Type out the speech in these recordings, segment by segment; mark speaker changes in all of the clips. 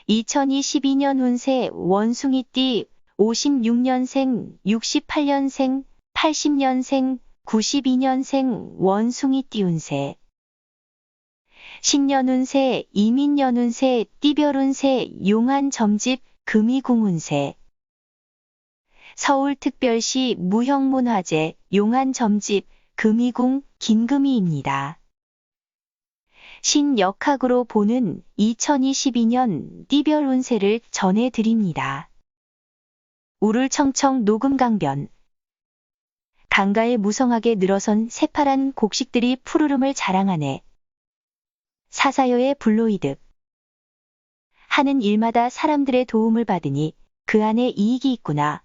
Speaker 1: 2022년 운세 원숭이띠 56년생, 68년생, 80년생, 92년생 원숭이띠 운세. 신년 운세, 이민년 운세, 띠별 운세, 용한 점집, 금이궁 운세. 서울특별시 무형문화재, 용한 점집, 금이궁, 긴금이입니다. 신역학으로 보는 2022년 띠별 운세를 전해드립니다. 우를청청 녹음강변. 강가에 무성하게 늘어선 새파란 곡식들이 푸르름을 자랑하네. 사사여의 불로이득. 하는 일마다 사람들의 도움을 받으니 그 안에 이익이 있구나.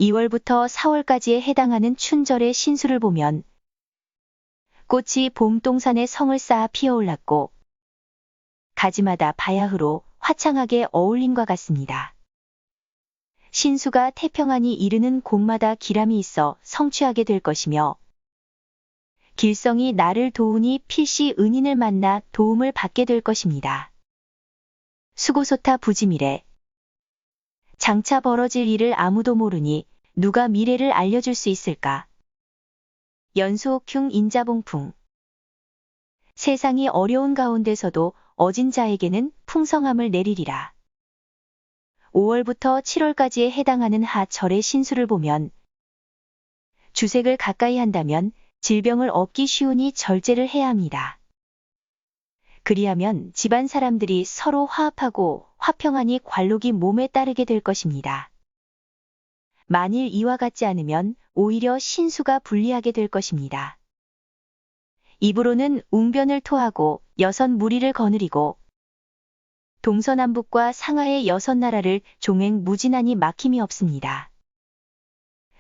Speaker 1: 2월부터 4월까지에 해당하는 춘절의 신수를 보면 꽃이 봄동산에 성을 쌓아 피어올랐고 가지마다 바야흐로 화창하게 어울림과 같습니다. 신수가 태평하니 이르는 곳마다 기람이 있어 성취하게 될 것이며 길성이 나를 도우니 필시 은인을 만나 도움을 받게 될 것입니다. 수고소타 부지미래. 장차 벌어질 일을 아무도 모르니 누가 미래를 알려줄 수 있을까? 연수옥흉 인자봉풍. 세상이 어려운 가운데서도 어진 자에게는 풍성함을 내리리라. 5월부터 7월까지에 해당하는 하절의 신수를 보면 주색을 가까이 한다면 질병을 얻기 쉬우니 절제를 해야 합니다. 그리하면 집안 사람들이 서로 화합하고 화평하니 관록이 몸에 따르게 될 것입니다. 만일 이와 같지 않으면 오히려 신수가 불리하게 될 것입니다. 입으로는 웅변을 토하고 여섯 무리를 거느리고 동서남북과 상하의 6나라를 종횡무진하니 막힘이 없습니다.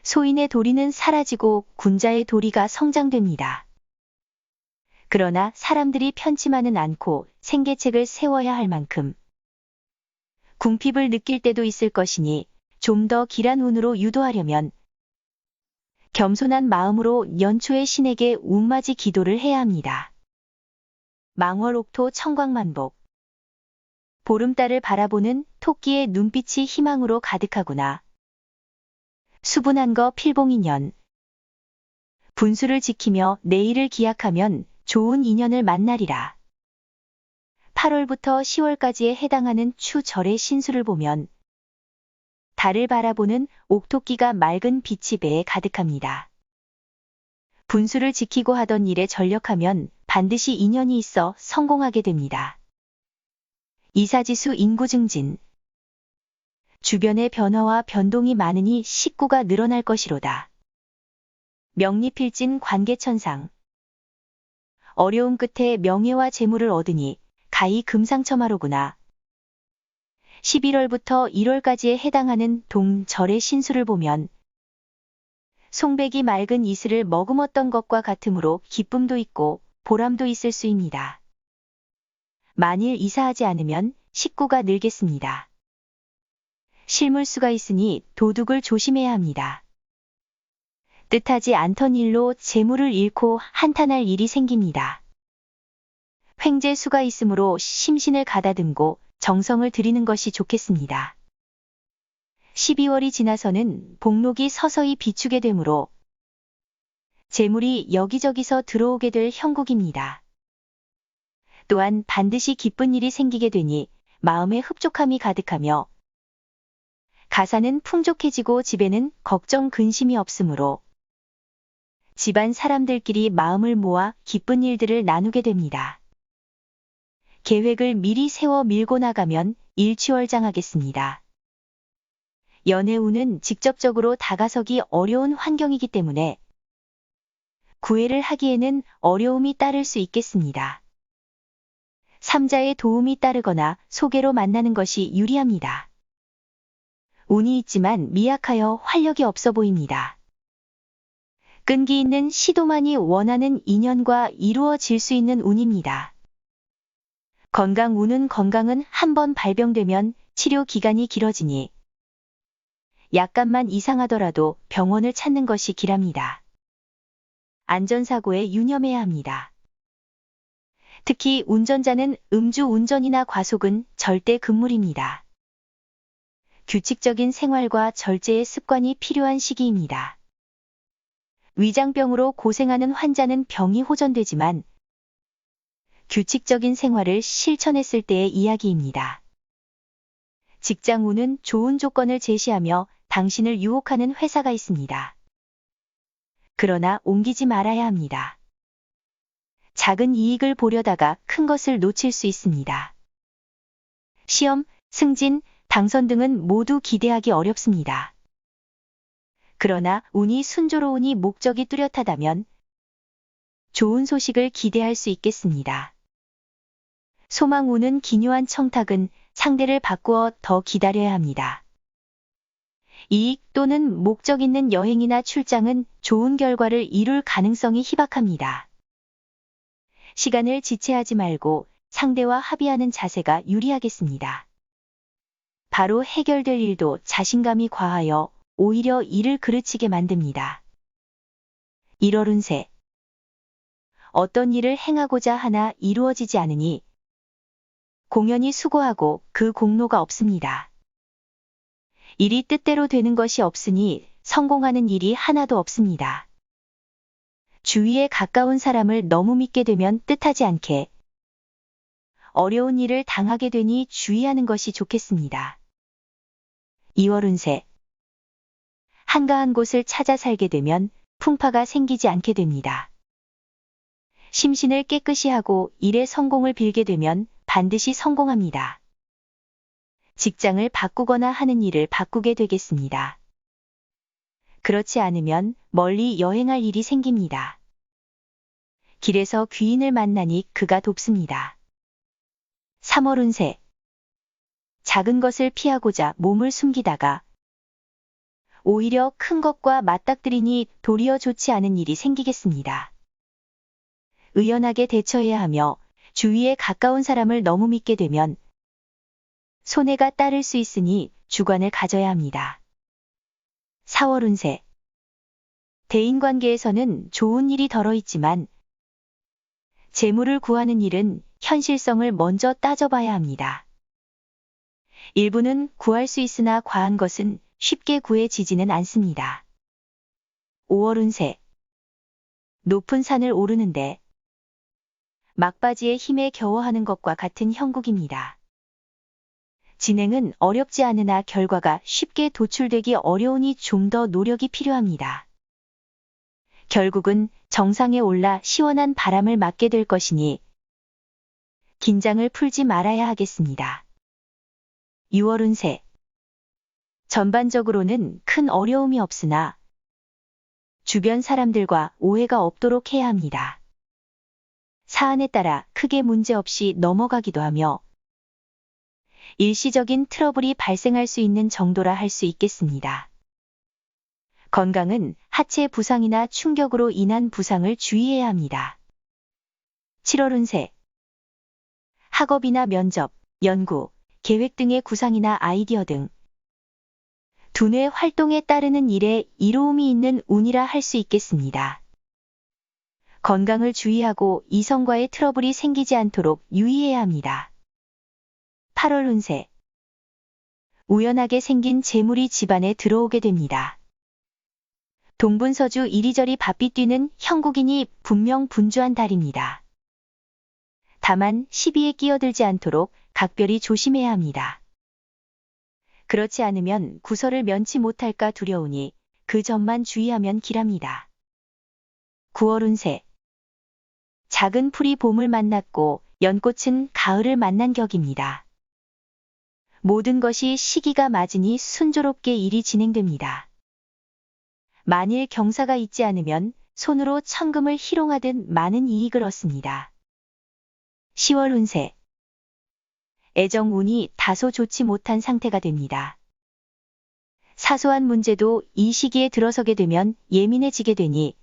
Speaker 1: 소인의 도리는 사라지고 군자의 도리가 성장됩니다. 그러나 사람들이 편침하는 않고 생계책을 세워야 할 만큼 궁핍을 느낄 때도 있을 것이니 좀 더 길한 운으로 유도하려면 겸손한 마음으로 연초에 신에게 운맞이 기도를 해야 합니다. 망월옥토 청광만복. 보름달을 바라보는 토끼의 눈빛이 희망으로 가득하구나. 수분한거 필봉인연. 분수를 지키며 내일을 기약하면 좋은 인연을 만나리라. 8월부터 10월까지에 해당하는 추절의 신수를 보면 달을 바라보는 옥토끼가 맑은 빛이 배에 가득합니다. 분수를 지키고 하던 일에 전력하면 반드시 인연이 있어 성공하게 됩니다. 이사지수 인구 증진. 주변의 변화와 변동이 많으니 식구가 늘어날 것이로다. 명리필진 관계천상. 어려움 끝에 명예와 재물을 얻으니 가히 금상첨화로구나. 11월부터 1월까지에 해당하는 동절의 신수를 보면 송백이 맑은 이슬을 머금었던 것과 같으므로 기쁨도 있고 보람도 있을 수입니다. 만일 이사하지 않으면 식구가 늘겠습니다. 실물수가 있으니 도둑을 조심해야 합니다. 뜻하지 않던 일로 재물을 잃고 한탄할 일이 생깁니다. 횡재수가 있으므로 심신을 가다듬고 정성을 들이는 것이 좋겠습니다. 12월이 지나서는 복록이 서서히 비추게 되므로 재물이 여기저기서 들어오게 될 형국입니다. 또한 반드시 기쁜 일이 생기게 되니 마음에 흡족함이 가득하며 가사는 풍족해지고 집에는 걱정 근심이 없으므로 집안 사람들끼리 마음을 모아 기쁜 일들을 나누게 됩니다. 계획을 미리 세워 밀고 나가면 일취월장하겠습니다. 연애운은 직접적으로 다가서기 어려운 환경이기 때문에 구애를 하기에는 어려움이 따를 수 있겠습니다. 삼자의 도움이 따르거나 소개로 만나는 것이 유리합니다. 운이 있지만 미약하여 활력이 없어 보입니다. 끈기 있는 시도만이 원하는 인연과 이루어질 수 있는 운입니다. 건강운은 건강은 한번 발병되면 치료 기간이 길어지니 약간만 이상하더라도 병원을 찾는 것이 길합니다. 안전사고에 유념해야 합니다. 특히 운전자는 음주 운전이나 과속은 절대 금물입니다. 규칙적인 생활과 절제의 습관이 필요한 시기입니다. 위장병으로 고생하는 환자는 병이 호전되지만 규칙적인 생활을 실천했을 때의 이야기입니다. 직장 운은 좋은 조건을 제시하며 당신을 유혹하는 회사가 있습니다. 그러나 옮기지 말아야 합니다. 작은 이익을 보려다가 큰 것을 놓칠 수 있습니다. 시험, 승진, 당선 등은 모두 기대하기 어렵습니다. 그러나 운이 순조로우니 목적이 뚜렷하다면 좋은 소식을 기대할 수 있겠습니다. 소망운은 기묘한 청탁은 상대를 바꾸어 더 기다려야 합니다. 이익 또는 목적 있는 여행이나 출장은 좋은 결과를 이룰 가능성이 희박합니다. 시간을 지체하지 말고 상대와 합의하는 자세가 유리하겠습니다. 바로 해결될 일도 자신감이 과하여 오히려 일을 그르치게 만듭니다. 1월 운세. 어떤 일을 행하고자 하나 이루어지지 않으니 공연히 수고하고 그 공로가 없습니다. 일이 뜻대로 되는 것이 없으니 성공하는 일이 하나도 없습니다. 주위에 가까운 사람을 너무 믿게 되면 뜻하지 않게 어려운 일을 당하게 되니 주의하는 것이 좋겠습니다. 2월 운세. 한가한 곳을 찾아 살게 되면 풍파가 생기지 않게 됩니다. 심신을 깨끗이 하고 일에 성공을 빌게 되면 반드시 성공합니다. 직장을 바꾸거나 하는 일을 바꾸게 되겠습니다. 그렇지 않으면 멀리 여행할 일이 생깁니다. 길에서 귀인을 만나니 그가 돕습니다. 3월 운세. 작은 것을 피하고자 몸을 숨기다가 오히려 큰 것과 맞닥뜨리니 도리어 좋지 않은 일이 생기겠습니다. 의연하게 대처해야 하며 주위에 가까운 사람을 너무 믿게 되면 손해가 따를 수 있으니 주관을 가져야 합니다. 4월 운세. 대인관계에서는 좋은 일이 덜어 있지만 재물을 구하는 일은 현실성을 먼저 따져봐야 합니다. 일부는 구할 수 있으나 과한 것은 쉽게 구해지지는 않습니다. 5월 운세. 높은 산을 오르는데 막바지의 힘에 겨워하는 것과 같은 형국입니다. 진행은 어렵지 않으나 결과가 쉽게 도출되기 어려우니 좀 더 노력이 필요합니다. 결국은 정상에 올라 시원한 바람을 맞게 될 것이니 긴장을 풀지 말아야 하겠습니다. 6월 운세. 전반적으로는 큰 어려움이 없으나 주변 사람들과 오해가 없도록 해야 합니다. 사안에 따라 크게 문제없이 넘어가기도 하며 일시적인 트러블이 발생할 수 있는 정도라 할 수 있겠습니다. 건강은 하체 부상이나 충격으로 인한 부상을 주의해야 합니다. 7월 운세. 학업이나 면접, 연구, 계획 등의 구상이나 아이디어 등 두뇌 활동에 따르는 일에 이로움이 있는 운이라 할 수 있겠습니다. 건강을 주의하고 이성과의 트러블이 생기지 않도록 유의해야 합니다. 8월 운세. 우연하게 생긴 재물이 집안에 들어오게 됩니다. 동분서주 이리저리 바삐 뛰는 형국이니 분명 분주한 달입니다. 다만 시비에 끼어들지 않도록 각별히 조심해야 합니다. 그렇지 않으면 구설을 면치 못할까 두려우니 그 점만 주의하면 길합니다. 9월 운세. 작은 풀이 봄을 만났고 연꽃은 가을을 만난 격입니다. 모든 것이 시기가 맞으니 순조롭게 일이 진행됩니다. 만일 경사가 있지 않으면 손으로 천금을 희롱하듯 많은 이익을 얻습니다. 10월 운세. 애정 운이 다소 좋지 못한 상태가 됩니다. 사소한 문제도 이 시기에 들어서게 되면 예민해지게 되니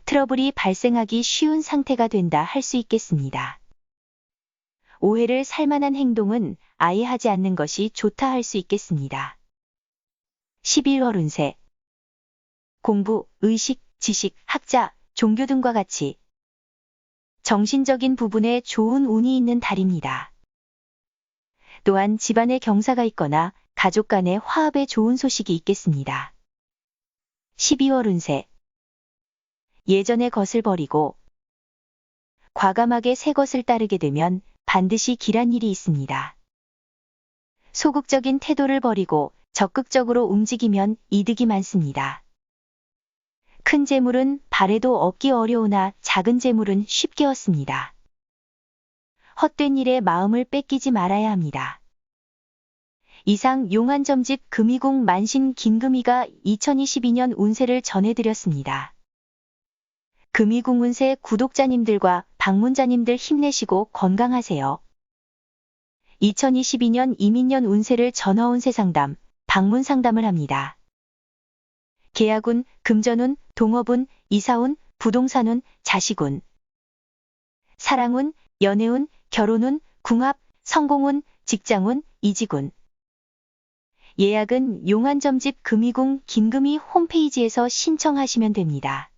Speaker 1: 트러블이 발생하기 쉬운 상태가 된다 할 수 있겠습니다. 오해를 살만한 행동은 아예 하지 않는 것이 좋다 할 수 있겠습니다. 11월 운세. 공부, 의식, 지식, 학자, 종교 등과 같이 정신적인 부분에 좋은 운이 있는 달입니다. 또한 집안에 경사가 있거나 가족 간의 화합에 좋은 소식이 있겠습니다. 12월 운세. 예전의 것을 버리고 과감하게 새 것을 따르게 되면 반드시 길한 일이 있습니다. 소극적인 태도를 버리고 적극적으로 움직이면 이득이 많습니다. 큰 재물은 바래도 얻기 어려우나 작은 재물은 쉽게 얻습니다. 헛된 일에 마음을 뺏기지 말아야 합니다. 이상 용한점집 금이궁 만신 김금이가 2022년 운세를 전해드렸습니다. 금이궁 운세 구독자님들과 방문자님들 힘내시고 건강하세요. 2022년 이민년 운세를 전화운세 상담, 방문 상담을 합니다. 계약운, 금전운, 동업운, 이사운, 부동산운, 자식운. 사랑운, 연애운, 결혼운, 궁합, 성공운, 직장운, 이직운. 예약은 용한점집 금이궁 김금이 홈페이지에서 신청하시면 됩니다.